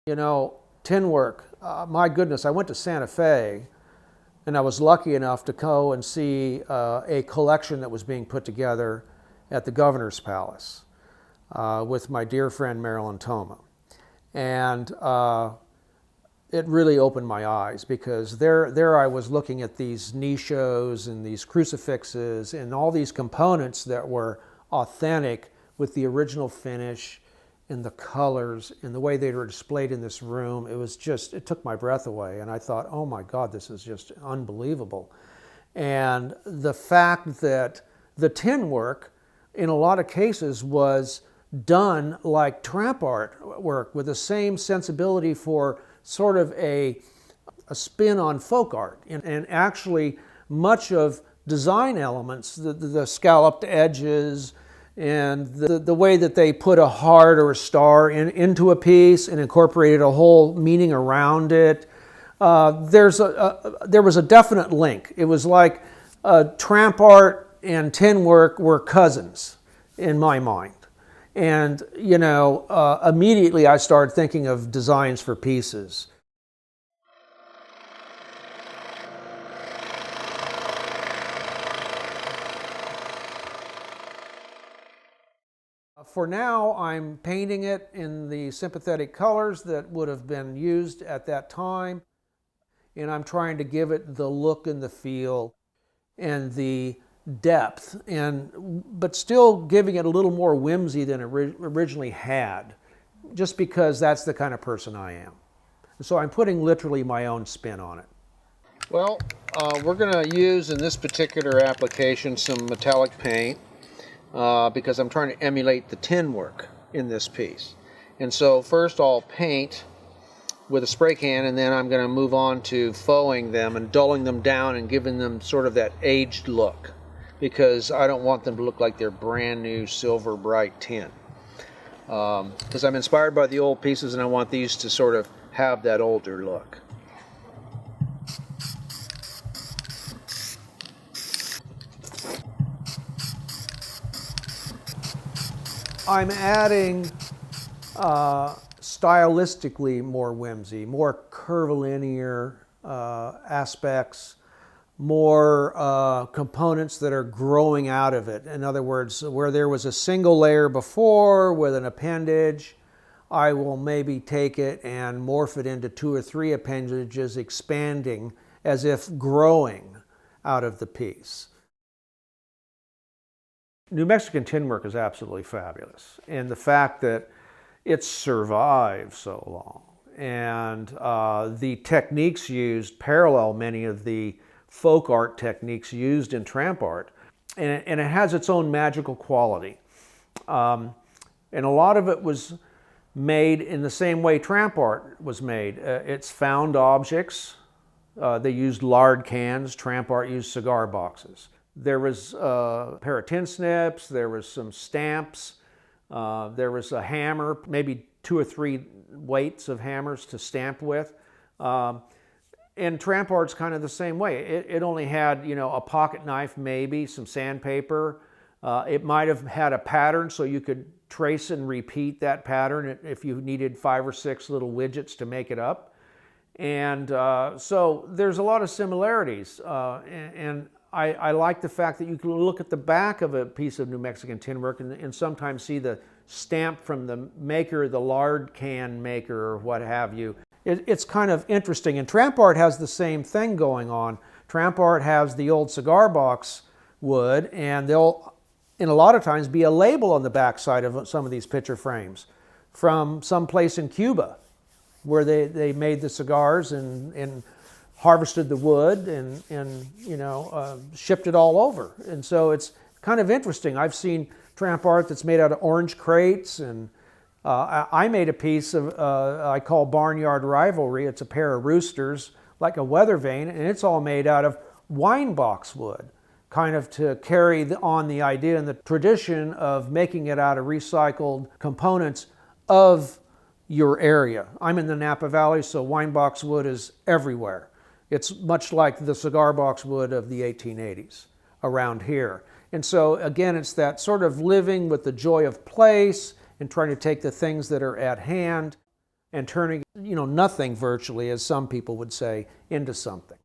You know, tin work, my goodness, I went to Santa Fe and I was lucky enough to go and see a collection that was being put together at the Governor's Palace with my dear friend Marilyn Thoma. And it really opened my eyes because there I was looking at these nichos and these crucifixes and all these components that were authentic with the original finish and the colors and the way they were displayed in this room. It was just, it took my breath away. And I thought, oh my God, this is just unbelievable. And the fact that the tin work, in a lot of cases, was done like tramp art work with the same sensibility for sort of a spin on folk art. And actually, much of design elements, the scalloped edges, and the way that they put a heart or a star into a piece and incorporated a whole meaning around it. There was a definite link. It was like tramp art and tin work were cousins in my mind. And, you know, immediately I started thinking of designs for pieces. For now, I'm painting it in the sympathetic colors that would have been used at that time. And I'm trying to give it the look and the feel and the depth, but still giving it a little more whimsy than it originally had, just because that's the kind of person I am. So I'm putting literally my own spin on it. Well, we're going to use in this particular application some metallic paint. Because I'm trying to emulate the tin work in this piece. And so first I'll paint with a spray can, and then I'm going to move on to fauxing them and dulling them down and giving them sort of that aged look, because I don't want them to look like they're brand new silver bright tin. Because I'm inspired by the old pieces and I want these to sort of have that older look. I'm adding stylistically more whimsy, more curvilinear aspects, more components that are growing out of it. In other words, where there was a single layer before with an appendage, I will maybe take it and morph it into 2 or 3 appendages, expanding as if growing out of the piece. New Mexican tin work is absolutely fabulous, and the fact that it's survived so long, and the techniques used parallel many of the folk art techniques used in tramp art, and it has its own magical quality. And a lot of it was made in the same way tramp art was made. It's found objects. They used lard cans. Tramp art used cigar boxes. There was a pair of tin snips, there was some stamps, there was a hammer, maybe 2 or 3 weights of hammers to stamp with. And tramp art's kind of the same way. It only had, you know, a pocket knife, maybe, some sandpaper. It might have had a pattern so you could trace and repeat that pattern if you needed 5 or 6 little widgets to make it up. And so there's a lot of similarities. And I like the fact that you can look at the back of a piece of New Mexican tin work and sometimes see the stamp from the maker, the lard can maker, or what have you. It's kind of interesting. And tramp art has the same thing going on. Tramp art has the old cigar box wood, and there'll, in a lot of times, be a label on the back side of some of these picture frames from some place in Cuba where they made the cigars and harvested the wood and you know, shipped it all over. And so it's kind of interesting. I've seen tramp art that's made out of orange crates, and I made a piece of, I call Barnyard Rivalry. It's a pair of roosters, like a weather vane, and it's all made out of wine box wood, kind of to carry on the idea and the tradition of making it out of recycled components of your area. I'm in the Napa Valley, so wine box wood is everywhere. It's much like the cigar box wood of the 1880s around here. And so again, it's that sort of living with the joy of place and trying to take the things that are at hand and turning, nothing virtually, as some people would say, into something.